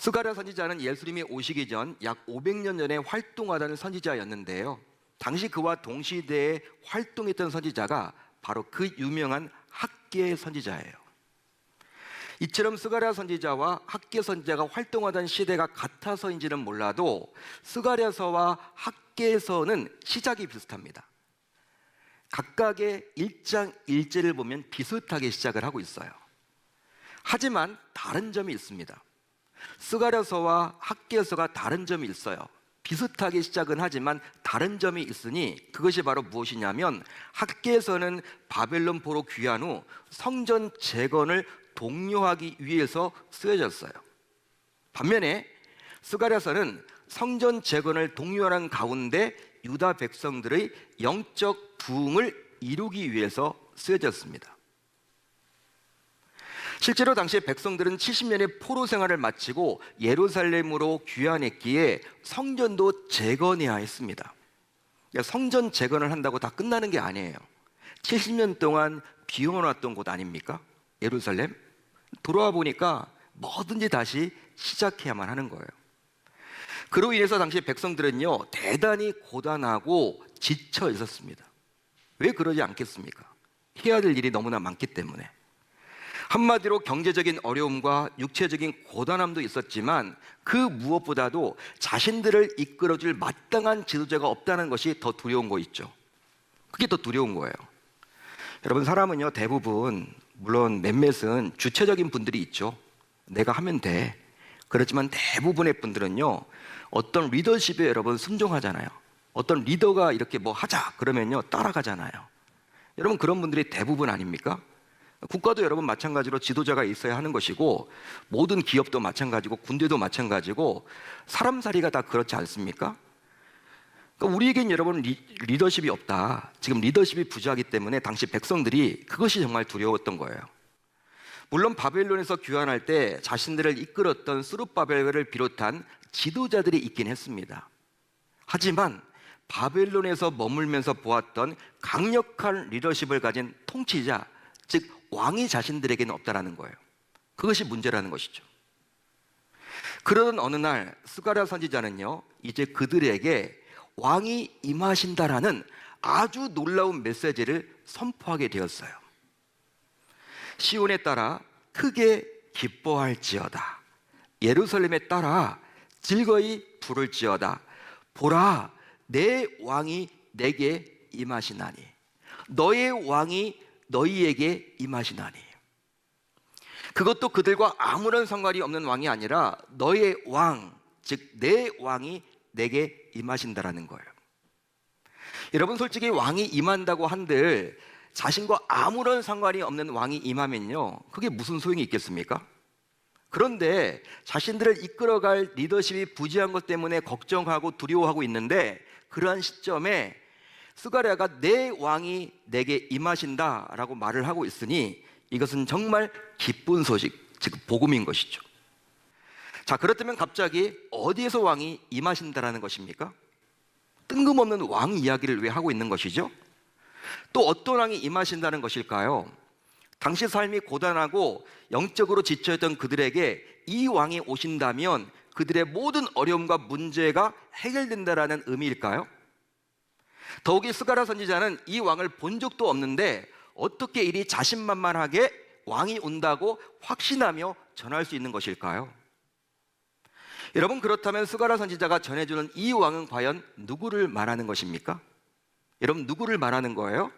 스가랴 선지자는 예수님이 오시기 전 약 500년 전에 활동하던 선지자였는데요. 당시 그와 동시대에 활동했던 선지자가 바로 그 유명한 학개 선지자예요. 이처럼 스가랴 선지자와 학개 선지자가 활동하던 시대가 같아서인지는 몰라도 스가랴서와 학개서는 시작이 비슷합니다. 각각의 1장 1절을 보면 비슷하게 시작을 하고 있어요. 하지만 다른 점이 있습니다. 스가랴서와 학개서가 다른 점이 있어요. 비슷하게 시작은 하지만 다른 점이 있으니 그것이 바로 무엇이냐면, 학개서는 바벨론 포로 귀환 후 성전 재건을 독려하기 위해서 쓰여졌어요. 반면에 스가랴서는 성전 재건을 독려하는 가운데 유다 백성들의 영적 부흥을 이루기 위해서 쓰여졌습니다. 실제로 당시 백성들은 70년의 포로 생활을 마치고 예루살렘으로 귀환했기에 성전도 재건해야 했습니다. 성전 재건을 한다고 다 끝나는 게 아니에요. 70년 동안 비워놨던 곳 아닙니까? 예루살렘. 돌아와 보니까 뭐든지 다시 시작해야만 하는 거예요. 그로 인해서 당시 백성들은요, 대단히 고단하고 지쳐 있었습니다. 왜 그러지 않겠습니까? 해야 될 일이 너무나 많기 때문에. 한마디로 경제적인 어려움과 육체적인 고단함도 있었지만 그 무엇보다도 자신들을 이끌어줄 마땅한 지도자가 없다는 것이 더 두려운 거 있죠. 그게 더 두려운 거예요. 여러분, 사람은요, 대부분, 물론 몇몇은 주체적인 분들이 있죠. 내가 하면 돼. 그렇지만 대부분의 분들은요, 어떤 리더십에 여러분 순종하잖아요. 어떤 리더가 이렇게 뭐 하자 그러면요, 따라가잖아요. 여러분, 그런 분들이 대부분 아닙니까? 국가도 여러분 마찬가지로 지도자가 있어야 하는 것이고, 모든 기업도 마찬가지고, 군대도 마찬가지고, 사람살이가 다 그렇지 않습니까? 그러니까 우리에겐 여러분 리더십이 없다. 지금 리더십이 부재하기 때문에 당시 백성들이 그것이 정말 두려웠던 거예요. 물론 바벨론에서 귀환할 때 자신들을 이끌었던 스룹바벨을 비롯한 지도자들이 있긴 했습니다. 하지만 바벨론에서 머물면서 보았던 강력한 리더십을 가진 통치자, 즉 왕이 자신들에게는 없다라는 거예요. 그것이 문제라는 것이죠. 그러던 어느 날 스가랴 선지자는요, 이제 그들에게 왕이 임하신다라는 아주 놀라운 메시지를 선포하게 되었어요. 시온에 따라 크게 기뻐할지어다. 예루살렘에 따라 즐거이 부를지어다. 보라, 내 왕이 내게 임하시나니, 너의 왕이 너희에게 임하시나니. 그것도 그들과 아무런 상관이 없는 왕이 아니라 너의 왕, 즉 내 왕이 내게 임하신다라는 거예요. 여러분, 솔직히 왕이 임한다고 한들 자신과 아무런 상관이 없는 왕이 임하면요, 그게 무슨 소용이 있겠습니까? 그런데 자신들을 이끌어갈 리더십이 부재한 것 때문에 걱정하고 두려워하고 있는데, 그러한 시점에 스가랴가 내 왕이 내게 임하신다라고 말을 하고 있으니 이것은 정말 기쁜 소식, 즉 복음인 것이죠. 자, 그렇다면 갑자기 어디에서 왕이 임하신다라는 것입니까? 뜬금없는 왕 이야기를 왜 하고 있는 것이죠? 또 어떤 왕이 임하신다는 것일까요? 당시 삶이 고단하고 영적으로 지쳐있던 그들에게 이 왕이 오신다면 그들의 모든 어려움과 문제가 해결된다라는 의미일까요? 더욱이 스가랴 선지자는 이 왕을 본 적도 없는데 어떻게 이리 자신만만하게 왕이 온다고 확신하며 전할 수 있는 것일까요? 여러분, 그렇다면 스가랴 선지자가 전해주는 이 왕은 과연 누구를 말하는 것입니까? 여러분, 누구를 말하는 거예요?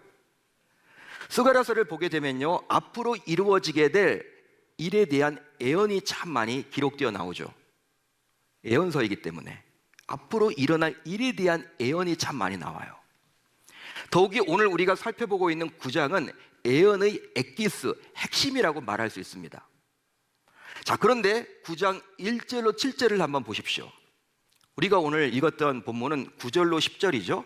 스가랴서를 보게 되면요, 앞으로 이루어지게 될 일에 대한 예언이 참 많이 기록되어 나오죠. 예언서이기 때문에 앞으로 일어날 일에 대한 예언이 참 많이 나와요. 더욱이 오늘 우리가 살펴보고 있는 9장은 예언의 엑기스, 핵심이라고 말할 수 있습니다. 자, 그런데 9장 1절로 7절을 한번 보십시오. 우리가 오늘 읽었던 본문은 9절로 10절이죠.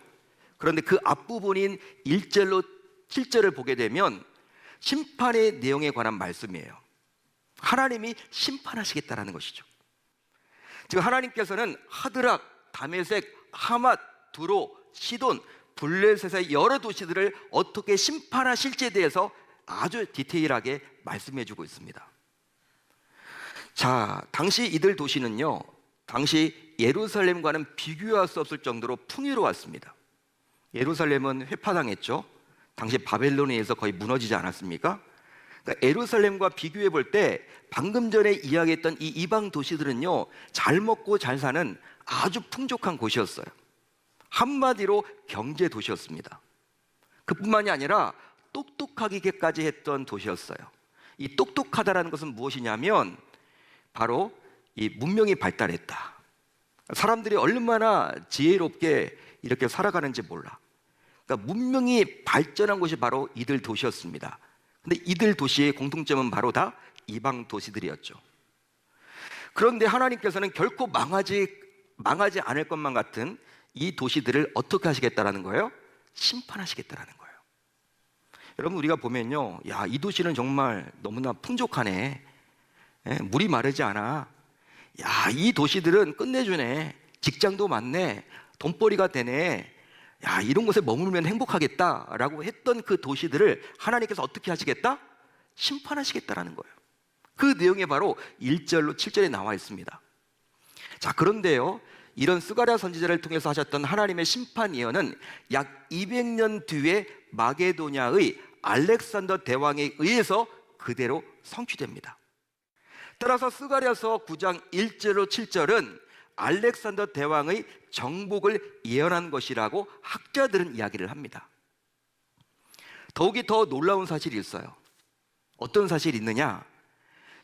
그런데 그 앞부분인 1절로 7절을 보게 되면 심판의 내용에 관한 말씀이에요. 하나님이 심판하시겠다라는 것이죠. 지금 하나님께서는 하드락, 다메섹, 하맛, 두로, 시돈, 블레셋의 여러 도시들을 어떻게 심판하실지에 대해서 아주 디테일하게 말씀해 주고 있습니다. 자, 당시 이들 도시는요, 당시 예루살렘과는 비교할 수 없을 정도로 풍요로웠습니다. 예루살렘은 회파당했죠. 당시 바벨론에 의해서 거의 무너지지 않았습니까? 그러니까 예루살렘과 비교해 볼 때 방금 전에 이야기했던 이 이방 도시들은요, 잘 먹고 잘 사는 아주 풍족한 곳이었어요. 한마디로 경제 도시였습니다. 그뿐만이 아니라 똑똑하기까지 했던 도시였어요. 이 똑똑하다라는 것은 무엇이냐면 바로 이 문명이 발달했다. 사람들이 얼마나 지혜롭게 이렇게 살아가는지 몰라. 그러니까 문명이 발전한 곳이 바로 이들 도시였습니다. 근데 이들 도시의 공통점은 바로 다 이방 도시들이었죠. 그런데 하나님께서는 결코 망하지 않을 것만 같은 이 도시들을 어떻게 하시겠다라는 거예요? 심판하시겠다라는 거예요. 여러분, 우리가 보면요, 야, 이 도시는 정말 너무나 풍족하네. 물이 마르지 않아. 야, 이 도시들은 끝내주네. 직장도 많네. 돈벌이가 되네. 야, 이런 곳에 머물면 행복하겠다라고 했던 그 도시들을 하나님께서 어떻게 하시겠다? 심판하시겠다라는 거예요. 그 내용이 바로 1절로 7절에 나와 있습니다. 자, 그런데요, 이런 스가랴 선지자를 통해서 하셨던 하나님의 심판 예언은 약 200년 뒤에 마게도냐의 알렉산더 대왕에 의해서 그대로 성취됩니다. 따라서 스가랴서 9장 1절로 7절은 알렉산더 대왕의 정복을 예언한 것이라고 학자들은 이야기를 합니다. 더욱이 더 놀라운 사실이 있어요. 어떤 사실이 있느냐?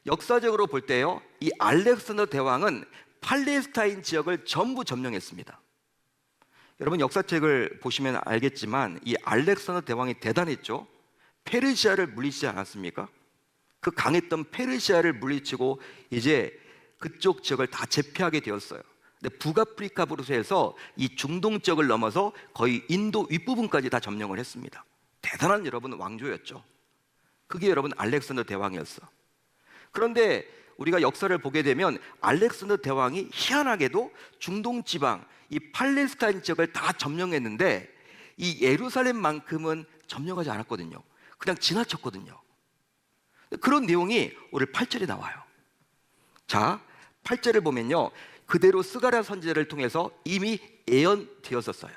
역사적으로 볼 때요, 이 알렉산더 대왕은 팔레스타인 지역을 전부 점령했습니다. 여러분, 역사책을 보시면 알겠지만 이 알렉산더 대왕이 대단했죠. 페르시아를 물리치지 않았습니까? 그 강했던 페르시아를 물리치고 이제 그쪽 지역을 다 제패하게 되었어요. 근데 북아프리카부터 해서 이 중동 지역을 넘어서 거의 인도 윗부분까지 다 점령을 했습니다. 대단한 여러분 왕조였죠. 그게 여러분 알렉산더 대왕이었어. 그런데 우리가 역사를 보게 되면 알렉산더 대왕이 희한하게도 중동 지방, 이 팔레스타인 지역을 다 점령했는데 이 예루살렘만큼은 점령하지 않았거든요. 그냥 지나쳤거든요. 그런 내용이 오늘 8절에 나와요. 자, 8절을 보면요, 그대로 스가랴 선지자를 통해서 이미 예언되었었어요.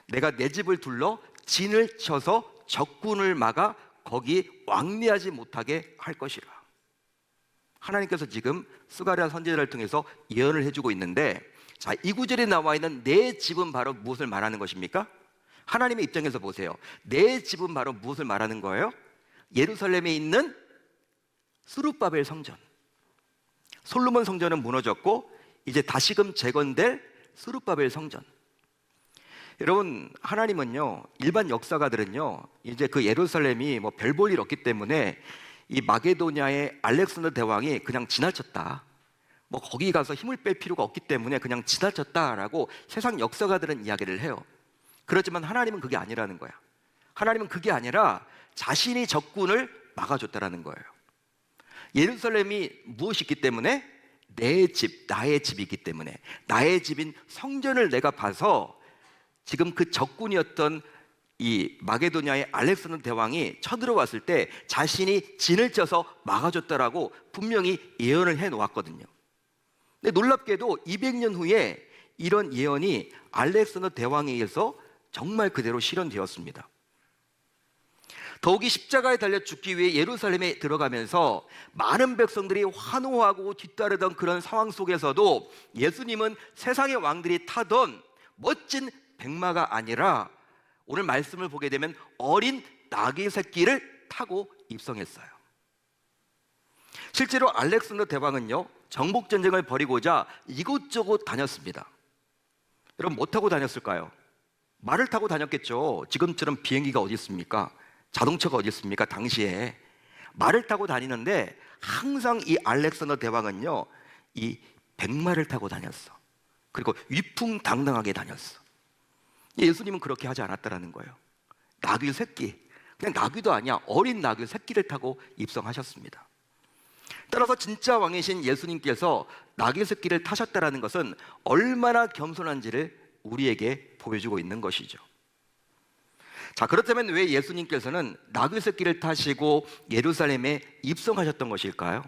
내가 내 집을 둘러 진을 쳐서 적군을 막아 거기 왕래하지 못하게 할 것이라. 하나님께서 지금 스가랴 선지자를 통해서 예언을 해주고 있는데, 자, 이 구절에 나와 있는 내 집은 바로 무엇을 말하는 것입니까? 하나님의 입장에서 보세요. 내 집은 바로 무엇을 말하는 거예요? 예루살렘에 있는 스룹바벨 성전. 솔로몬 성전은 무너졌고 이제 다시금 재건될 스룹바벨 성전. 여러분, 하나님은요, 일반 역사가들은요, 이제 그 예루살렘이 뭐 별 볼 일 없기 때문에 이 마게도냐의 알렉산더 대왕이 그냥 지나쳤다, 뭐 거기 가서 힘을 뺄 필요가 없기 때문에 그냥 지나쳤다라고 세상 역사가들은 이야기를 해요. 그렇지만 하나님은 그게 아니라는 거야. 하나님은 그게 아니라 자신이 적군을 막아줬다라는 거예요. 예루살렘이 무엇이 있기 때문에? 내 집, 나의 집이기 때문에, 나의 집인 성전을 내가 봐서 지금 그 적군이었던 이 마게도냐의 알렉산더 대왕이 쳐들어왔을 때 자신이 진을 쳐서 막아줬다라고 분명히 예언을 해놓았거든요. 근데 놀랍게도 200년 후에 이런 예언이 알렉산더 대왕에 의해서 정말 그대로 실현되었습니다. 더욱이 십자가에 달려 죽기 위해 예루살렘에 들어가면서 많은 백성들이 환호하고 뒤따르던 그런 상황 속에서도 예수님은 세상의 왕들이 타던 멋진 백마가 아니라 오늘 말씀을 보게 되면 어린 나귀 새끼를 타고 입성했어요. 실제로 알렉산더 대왕은요, 정복전쟁을 벌이고자 이곳저곳 다녔습니다. 여러분, 뭐 타고 다녔을까요? 말을 타고 다녔겠죠. 지금처럼 비행기가 어디 있습니까? 자동차가 어디 있습니까? 당시에 말을 타고 다니는데 항상 이 알렉산더 대왕은요, 이 백마를 타고 다녔어. 그리고 위풍당당하게 다녔어. 예수님은 그렇게 하지 않았다라는 거예요. 나귀 새끼, 그냥 나귀도 아니야, 어린 나귀 새끼를 타고 입성하셨습니다. 따라서 진짜 왕이신 예수님께서 나귀 새끼를 타셨다라는 것은 얼마나 겸손한지를 우리에게 보여주고 있는 것이죠. 자, 그렇다면 왜 예수님께서는 나귀 새끼를 타시고 예루살렘에 입성하셨던 것일까요?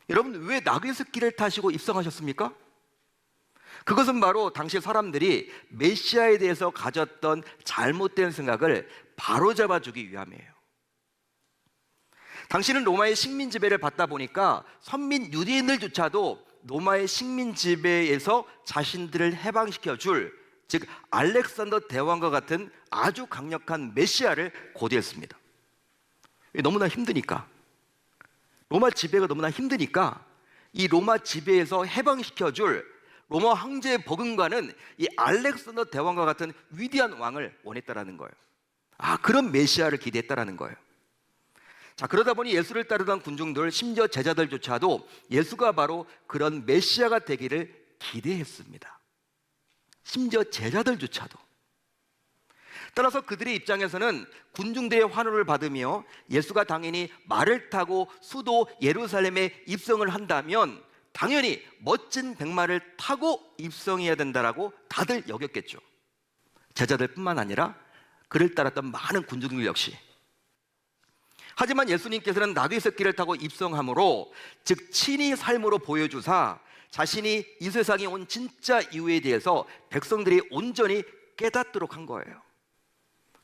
여러분, 왜 나귀 새끼를 타시고 입성하셨습니까? 그것은 바로 당시 사람들이 메시아에 대해서 가졌던 잘못된 생각을 바로잡아주기 위함이에요. 당시는 로마의 식민 지배를 받다 보니까 선민 유대인들조차도 로마의 식민 지배에서 자신들을 해방시켜 줄, 즉 알렉산더 대왕과 같은 아주 강력한 메시아를 고대했습니다. 너무나 힘드니까, 로마 지배가 너무나 힘드니까 이 로마 지배에서 해방시켜 줄 로마 황제의 버금가는 이 알렉산더 대왕과 같은 위대한 왕을 원했다라는 거예요. 그런 메시아를 기대했다라는 거예요. 자, 그러다 보니 예수를 따르던 군중들, 심지어 제자들조차도 예수가 바로 그런 메시아가 되기를 기대했습니다. 심지어 제자들조차도. 따라서 그들의 입장에서는 군중들의 환호를 받으며 예수가 당연히 말을 타고 수도 예루살렘에 입성을 한다면 당연히 멋진 백마를 타고 입성해야 된다라고 다들 여겼겠죠. 제자들뿐만 아니라 그를 따랐던 많은 군중들 역시. 하지만 예수님께서는 나귀 새끼를 타고 입성함으로, 즉 친히 삶으로 보여주사 자신이 이 세상에 온 진짜 이유에 대해서 백성들이 온전히 깨닫도록 한 거예요.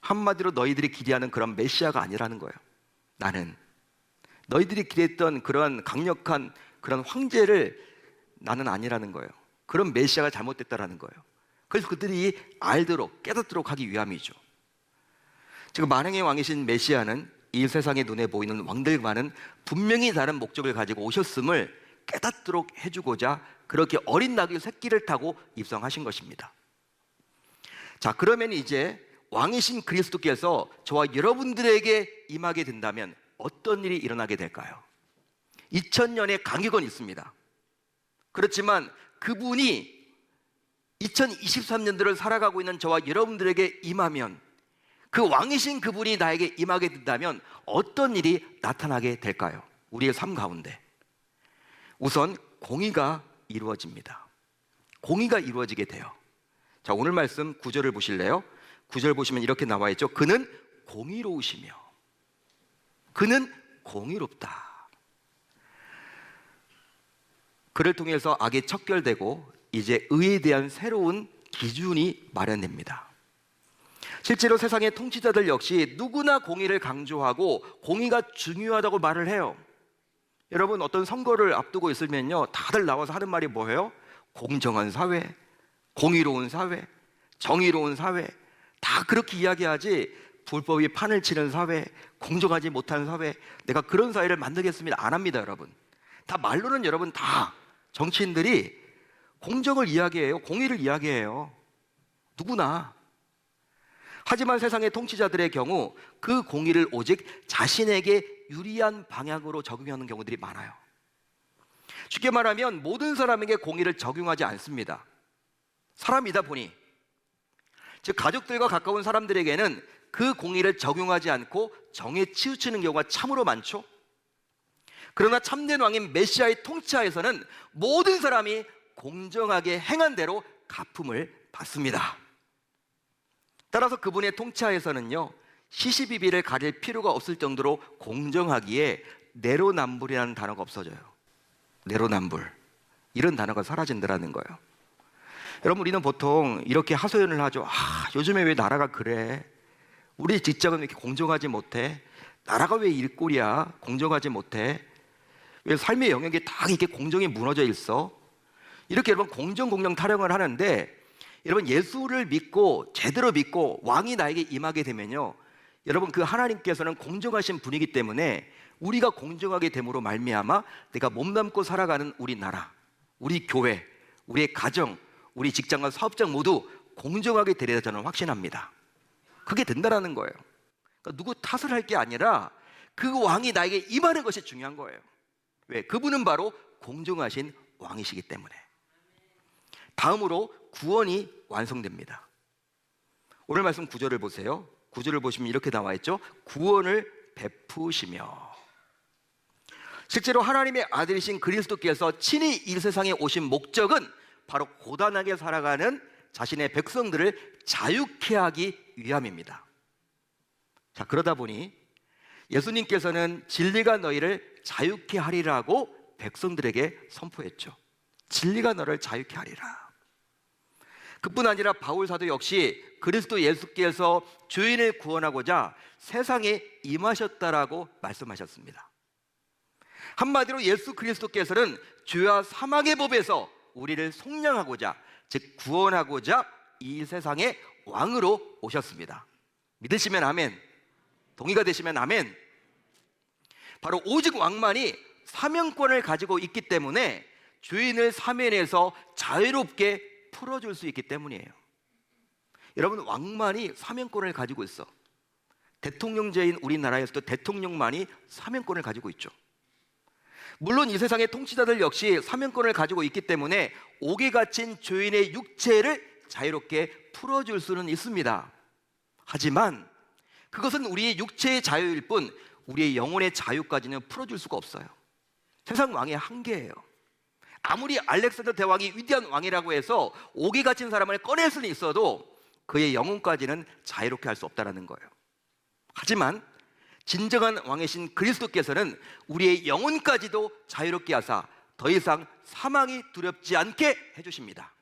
한마디로 너희들이 기대하는 그런 메시아가 아니라는 거예요. 나는 너희들이 기대했던 그런 강력한 그런 황제를 나는 아니라는 거예요. 그런 메시아가 잘못됐다라는 거예요. 그래서 그들이 알도록 깨닫도록 하기 위함이죠. 지금 만왕의 왕이신 메시아는 이 세상의 눈에 보이는 왕들과는 분명히 다른 목적을 가지고 오셨음을 깨닫도록 해주고자 그렇게 어린 나귀 새끼를 타고 입성하신 것입니다. 자, 그러면 이제 왕이신 그리스도께서 저와 여러분들에게 임하게 된다면 어떤 일이 일어나게 될까요? 2000년의 강의건 있습니다. 그렇지만 그분이 2023년도를 살아가고 있는 저와 여러분들에게 임하면, 그 왕이신 그분이 나에게 임하게 된다면 어떤 일이 나타나게 될까요? 우리의 삶 가운데 우선 공의가 이루어집니다. 공의가 이루어지게 돼요. 자, 오늘 말씀 9절을 보실래요? 9절 보시면 이렇게 나와 있죠. 그는 공의로우시며, 그는 공의롭다. 그를 통해서 악이 척결되고 이제 의에 대한 새로운 기준이 마련됩니다. 실제로 세상의 통치자들 역시 누구나 공의를 강조하고 공의가 중요하다고 말을 해요. 여러분, 어떤 선거를 앞두고 있으면요, 다들 나와서 하는 말이 뭐예요? 공정한 사회, 공의로운 사회, 정의로운 사회, 다 그렇게 이야기하지, 불법이 판을 치는 사회, 공정하지 못한 사회, 내가 그런 사회를 만들겠습니다, 안 합니다. 여러분, 다 말로는 여러분 다 정치인들이 공정을 이야기해요, 공의를 이야기해요, 누구나. 하지만 세상의 통치자들의 경우 그 공의를 오직 자신에게 유리한 방향으로 적용하는 경우들이 많아요. 쉽게 말하면 모든 사람에게 공의를 적용하지 않습니다. 사람이다 보니, 즉 가족들과 가까운 사람들에게는 그 공의를 적용하지 않고 정에 치우치는 경우가 참으로 많죠. 그러나 참된 왕인 메시아의 통치하에서는 모든 사람이 공정하게 행한 대로 갚음을 받습니다. 따라서 그분의 통치하에서는요, 시시비비를 가릴 필요가 없을 정도로 공정하기에 내로남불이라는 단어가 없어져요. 내로남불, 이런 단어가 사라진다는 거예요. 여러분, 우리는 보통 이렇게 하소연을 하죠. 요즘에 왜 나라가 그래? 우리 직장은 왜 이렇게 공정하지 못해? 나라가 왜 일꼴이야? 공정하지 못해? 왜 삶의 영역에 다 이렇게 공정이 무너져 있어? 이렇게 여러분 공정 타령을 하는데, 여러분 예수를 믿고 제대로 믿고 왕이 나에게 임하게 되면요, 여러분 그 하나님께서는 공정하신 분이기 때문에 우리가 공정하게 됨으로 말미암아 내가 몸담고 살아가는 우리 나라, 우리 교회, 우리의 가정, 우리 직장과 사업장 모두 공정하게 되리라 저는 확신합니다. 그게 된다라는 거예요. 그러니까 누구 탓을 할 게 아니라 그 왕이 나에게 임하는 것이 중요한 거예요. 왜? 그분은 바로 공정하신 왕이시기 때문에. 다음으로 구원이 완성됩니다. 오늘 말씀 9절을 보세요. 9절을 보시면 이렇게 나와 있죠. 구원을 베푸시며. 실제로 하나님의 아들이신 그리스도께서 친히 이 세상에 오신 목적은 바로 고단하게 살아가는 자신의 백성들을 자유케 하기 위함입니다. 자, 그러다 보니 예수님께서는 진리가 너희를 자유케 하리라고 백성들에게 선포했죠. 진리가 너를 자유케 하리라. 그뿐 아니라 바울 사도 역시 그리스도 예수께서 죄인을 구원하고자 세상에 임하셨다라고 말씀하셨습니다. 한마디로 예수 그리스도께서는 죄와 사망의 법에서 우리를 속량하고자, 즉 구원하고자 이 세상의 왕으로 오셨습니다. 믿으시면 아멘, 동의가 되시면 아멘. 바로 오직 왕만이 사명권을 가지고 있기 때문에 죄인을 사면에서 자유롭게 풀어줄 수 있기 때문이에요. 여러분, 왕만이 사명권을 가지고 있어. 대통령제인 우리나라에서도 대통령만이 사명권을 가지고 있죠. 물론 이 세상의 통치자들 역시 사명권을 가지고 있기 때문에 옥에 갇힌 죄인의 육체를 자유롭게 풀어줄 수는 있습니다. 하지만 그것은 우리의 육체의 자유일 뿐 우리의 영혼의 자유까지는 풀어줄 수가 없어요. 세상 왕의 한계예요. 아무리 알렉산더 대왕이 위대한 왕이라고 해서 옥에 갇힌 사람을 꺼낼 수는 있어도 그의 영혼까지는 자유롭게 할 수 없다는 거예요. 하지만 진정한 왕이신 그리스도께서는 우리의 영혼까지도 자유롭게 하사 더 이상 사망이 두렵지 않게 해주십니다.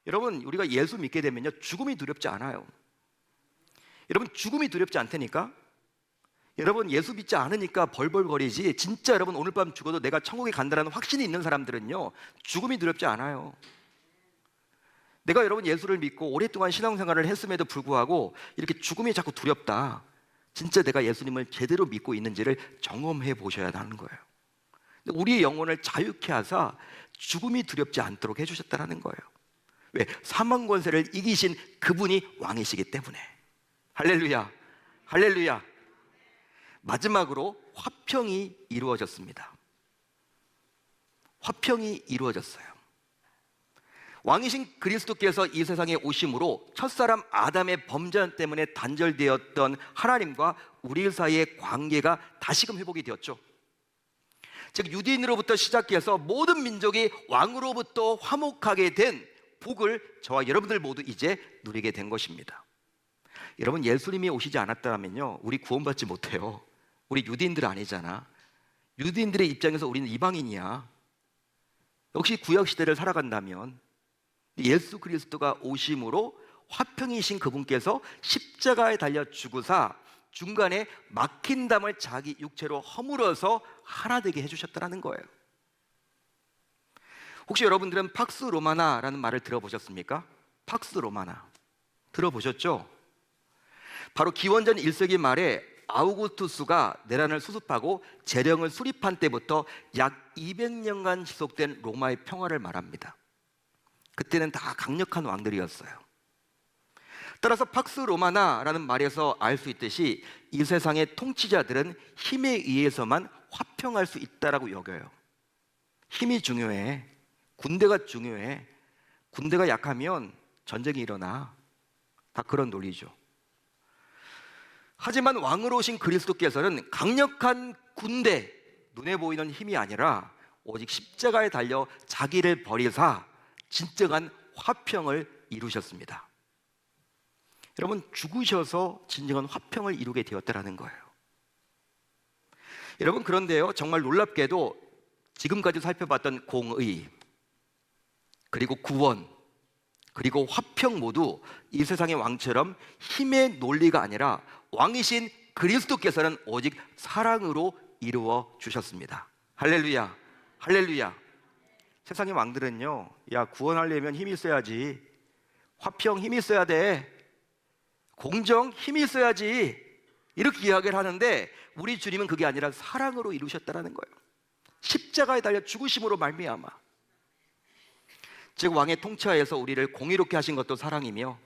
여러분, 우리가 예수 믿게 되면요, 죽음이 두렵지 않아요. 여러분, 죽음이 두렵지 않다니까? 여러분, 예수 믿지 않으니까 벌벌거리지, 진짜 여러분 오늘 밤 죽어도 내가 천국에 간다는 확신이 있는 사람들은요, 죽음이 두렵지 않아요. 내가 여러분 예수를 믿고 오랫동안 신앙생활을 했음에도 불구하고 이렇게 죽음이 자꾸 두렵다, 진짜 내가 예수님을 제대로 믿고 있는지를 점검해 보셔야 하는 거예요. 우리의 영혼을 자유케 하사 죽음이 두렵지 않도록 해주셨다는 거예요. 왜? 사망 권세를 이기신 그분이 왕이시기 때문에. 할렐루야, 할렐루야. 마지막으로 화평이 이루어졌습니다. 화평이 이루어졌어요. 왕이신 그리스도께서 이 세상에 오심으로 첫사람 아담의 범죄 때문에 단절되었던 하나님과 우리 사이의 관계가 다시금 회복이 되었죠. 즉 유대인으로부터 시작해서 모든 민족이 왕으로부터 화목하게 된 복을 저와 여러분들 모두 이제 누리게 된 것입니다. 여러분, 예수님이 오시지 않았다면요, 우리 구원받지 못해요. 우리 유대인들 아니잖아. 유대인들의 입장에서 우리는 이방인이야. 역시 구약시대를 살아간다면 예수 그리스도가 오심으로 화평이신 그분께서 십자가에 달려 죽으사 중간에 막힌 담을 자기 육체로 허물어서 하나 되게 해주셨다는 거예요. 혹시 여러분들은 팍스 로마나라는 말을 들어보셨습니까? 팍스 로마나 들어보셨죠? 바로 기원전 1세기 말에 아우구스투스가 내란을 수습하고 재령을 수립한 때부터 약 200년간 지속된 로마의 평화를 말합니다. 그때는 다 강력한 왕들이었어요. 따라서 팍스 로마나라는 말에서 알 수 있듯이 이 세상의 통치자들은 힘에 의해서만 화평할 수 있다라고 여겨요. 힘이 중요해. 군대가 중요해. 군대가 약하면 전쟁이 일어나. 다 그런 논리죠. 하지만 왕으로 오신 그리스도께서는 강력한 군대, 눈에 보이는 힘이 아니라 오직 십자가에 달려 자기를 버리사 진정한 화평을 이루셨습니다. 여러분, 죽으셔서 진정한 화평을 이루게 되었다는 거예요. 여러분, 그런데요, 정말 놀랍게도 지금까지 살펴봤던 공의, 그리고 구원, 그리고 화평 모두 이 세상의 왕처럼 힘의 논리가 아니라 왕이신 그리스도께서는 오직 사랑으로 이루어 주셨습니다. 할렐루야, 할렐루야. 세상의 왕들은요, 야, 구원하려면 힘이 있어야지, 화평 힘이 있어야 돼, 공정 힘이 있어야지, 이렇게 이야기를 하는데 우리 주님은 그게 아니라 사랑으로 이루셨다는 거예요. 십자가에 달려 죽으심으로 말미암아. 즉 왕의 통치하에서 우리를 공의롭게 하신 것도 사랑이며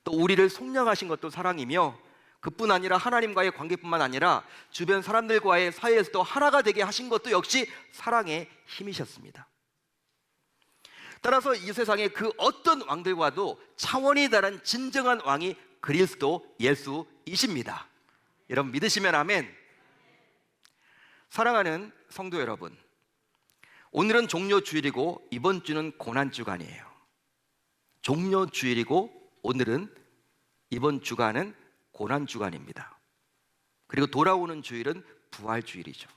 또 우리를 속량하신 것도 사랑이며 그뿐 아니라 하나님과의 관계뿐만 아니라 주변 사람들과의 사이에서도 하나가 되게 하신 것도 역시 사랑의 힘이셨습니다. 따라서 이 세상의 그 어떤 왕들과도 차원이 다른 진정한 왕이 그리스도 예수이십니다. 여러분 믿으시면 아멘. 사랑하는 성도 여러분, 오늘은 종료주일이고 이번 주는 고난주간이에요. 종료주일이고 오늘은 이번 주간은 고난주간입니다. 그리고 돌아오는 주일은 부활주일이죠.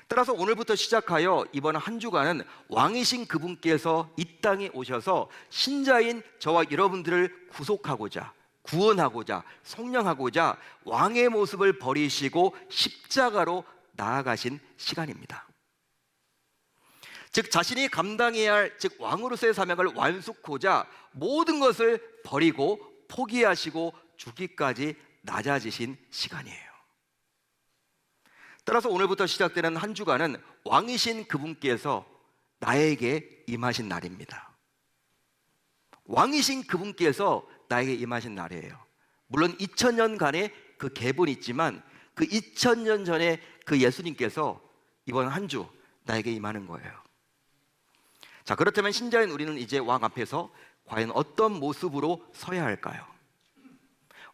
따라서 오늘부터 시작하여 이번 한 주간은 왕이신 그분께서 이 땅에 오셔서 신자인 저와 여러분들을 구속하고자, 구원하고자, 성령하고자 왕의 모습을 버리시고 십자가로 나아가신 시간입니다. 즉 자신이 감당해야 할 즉 왕으로서의 사명을 완수하고자 모든 것을 버리고 포기하시고 죽기까지 낮아지신 시간이에요. 따라서 오늘부터 시작되는 한 주간은 왕이신 그분께서 나에게 임하신 날입니다. 왕이신 그분께서 나에게 임하신 날이에요. 물론 2000년간의 그 갭은 있지만 그 2000년 전에 그 예수님께서 이번 한 주 나에게 임하는 거예요. 자, 그렇다면 신자인 우리는 이제 왕 앞에서 과연 어떤 모습으로 서야 할까요?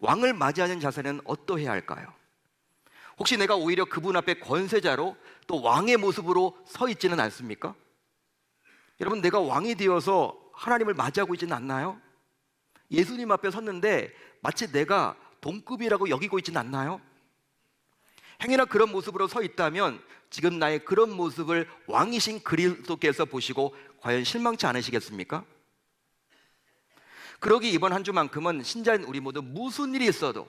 왕을 맞이하는 자세는 어떠해야 할까요? 혹시 내가 오히려 그분 앞에 권세자로 또 왕의 모습으로 서 있지는 않습니까? 여러분, 내가 왕이 되어서 하나님을 맞이하고 있지는 않나요? 예수님 앞에 섰는데 마치 내가 동급이라고 여기고 있지는 않나요? 행여나 그런 모습으로 서 있다면 지금 나의 그런 모습을 왕이신 그리스도께서 보시고 과연 실망치 않으시겠습니까? 그러기 이번 한 주만큼은 신자인 우리 모두 무슨 일이 있어도,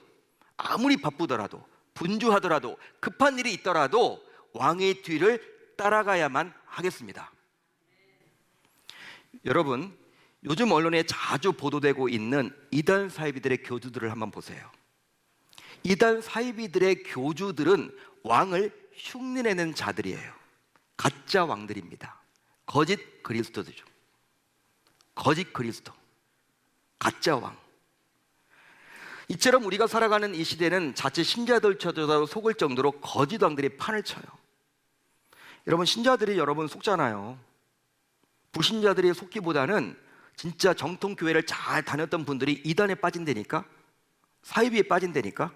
아무리 바쁘더라도, 분주하더라도, 급한 일이 있더라도 왕의 뒤를 따라가야만 하겠습니다. 여러분, 요즘 언론에 자주 보도되고 있는 이단 사이비들의 교주들을 한번 보세요. 이단 사이비들의 교주들은 왕을 흉내내는 자들이에요. 가짜 왕들입니다. 거짓 그리스도들이죠. 거짓 그리스도, 가짜 왕. 이처럼 우리가 살아가는 이 시대는 자칫 신자들조차도 속을 정도로 거짓 왕들이 판을 쳐요. 여러분, 신자들이 여러분 속잖아요. 불신자들이 속기보다는 진짜 정통 교회를 잘 다녔던 분들이 이단에 빠진다니까, 사이비에 빠진다니까.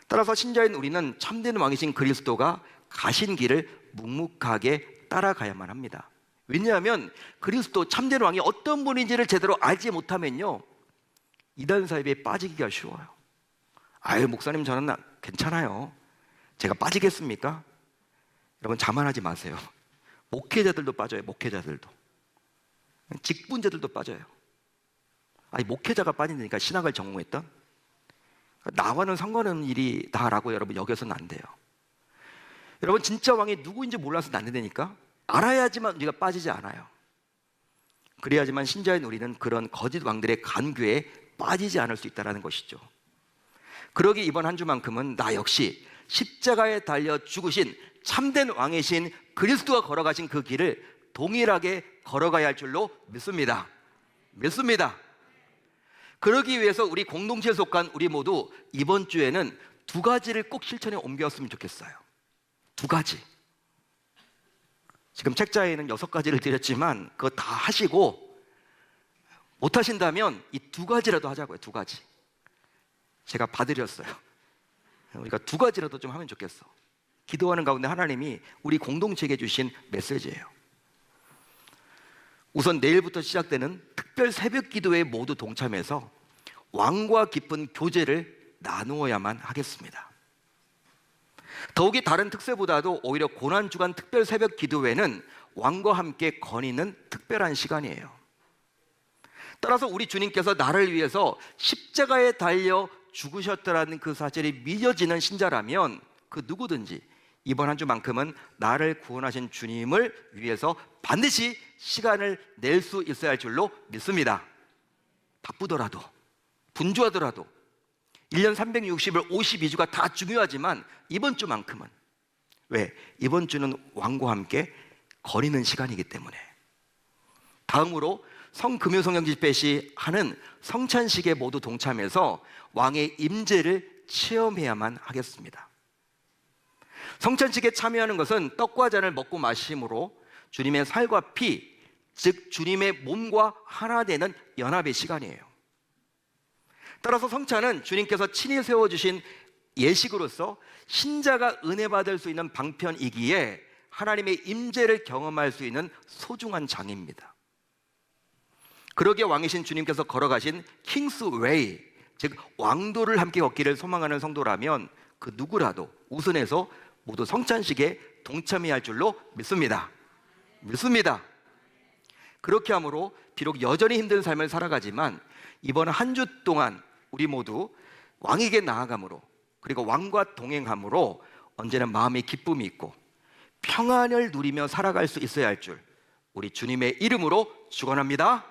따라서 신자인 우리는 참된 왕이신 그리스도가 가신 길을 묵묵하게 따라가야만 합니다. 왜냐하면 그리스도 참된 왕이 어떤 분인지를 제대로 알지 못하면요, 이단 사이비에 빠지기가 쉬워요. 아유, 목사님 저는 괜찮아요. 제가 빠지겠습니까? 여러분, 자만하지 마세요. 목회자들도 빠져요. 목회자들도, 직분자들도 빠져요. 아니, 목회자가 빠진다니까, 신학을 전공했던. 나와는 상관없는 일이다라고 여러분 여겨서는 안 돼요. 여러분, 진짜 왕이 누구인지 몰라서는 안 된다니까. 알아야지만 우리가 빠지지 않아요. 그래야지만 신자인 우리는 그런 거짓 왕들의 간교에 빠지지 않을 수 있다는 것이죠. 그러기 이번 한 주만큼은 나 역시 십자가에 달려 죽으신 참된 왕이신 그리스도가 걸어가신 그 길을 동일하게 걸어가야 할 줄로 믿습니다. 그러기 위해서 우리 공동체에 속한 우리 모두 이번 주에는 두 가지를 꼭 실천에 옮겼으면 좋겠어요. 두 가지. 지금 책자에는 6가지를 드렸지만 그거 다 하시고, 못하신다면 이 두 가지라도 하자고요. 두 가지. 제가 봐드렸어요. 우리가 두 가지라도 좀 하면 좋겠어. 기도하는 가운데 하나님이 우리 공동체에게 주신 메시지예요. 우선 내일부터 시작되는 특별 새벽 기도에 모두 동참해서 왕과 깊은 교제를 나누어야만 하겠습니다. 더욱이 다른 특세보다도 오히려 고난주간 특별 새벽 기도회는 왕과 함께 거니는 특별한 시간이에요. 따라서 우리 주님께서 나를 위해서 십자가에 달려 죽으셨다라는 그 사실이 믿어지는 신자라면 그 누구든지 이번 한 주만큼은 나를 구원하신 주님을 위해서 반드시 시간을 낼 수 있어야 할 줄로 믿습니다. 바쁘더라도, 분주하더라도 1년 360일 52주가 다 중요하지만 이번 주만큼은, 왜? 이번 주는 왕과 함께 거니는 시간이기 때문에. 다음으로 성금요성령 집회 시 하는 성찬식에 모두 동참해서 왕의 임재를 체험해야만 하겠습니다. 성찬식에 참여하는 것은 떡과 잔을 먹고 마심으로 주님의 살과 피, 즉 주님의 몸과 하나 되는 연합의 시간이에요. 따라서 성찬은 주님께서 친히 세워주신 예식으로서 신자가 은혜 받을 수 있는 방편이기에 하나님의 임재를 경험할 수 있는 소중한 장입니다. 그러기에 왕이신 주님께서 걸어가신 킹스 웨이, 즉 왕도를 함께 걷기를 소망하는 성도라면 그 누구라도 우선해서 모두 성찬식에 동참해야 할 줄로 믿습니다. 그렇게 함으로 비록 여전히 힘든 삶을 살아가지만 이번 한 주 동안 우리 모두 왕에게 나아감으로, 그리고 왕과 동행함으로 언제나 마음의 기쁨이 있고 평안을 누리며 살아갈 수 있어야 할 줄 우리 주님의 이름으로 축원합니다.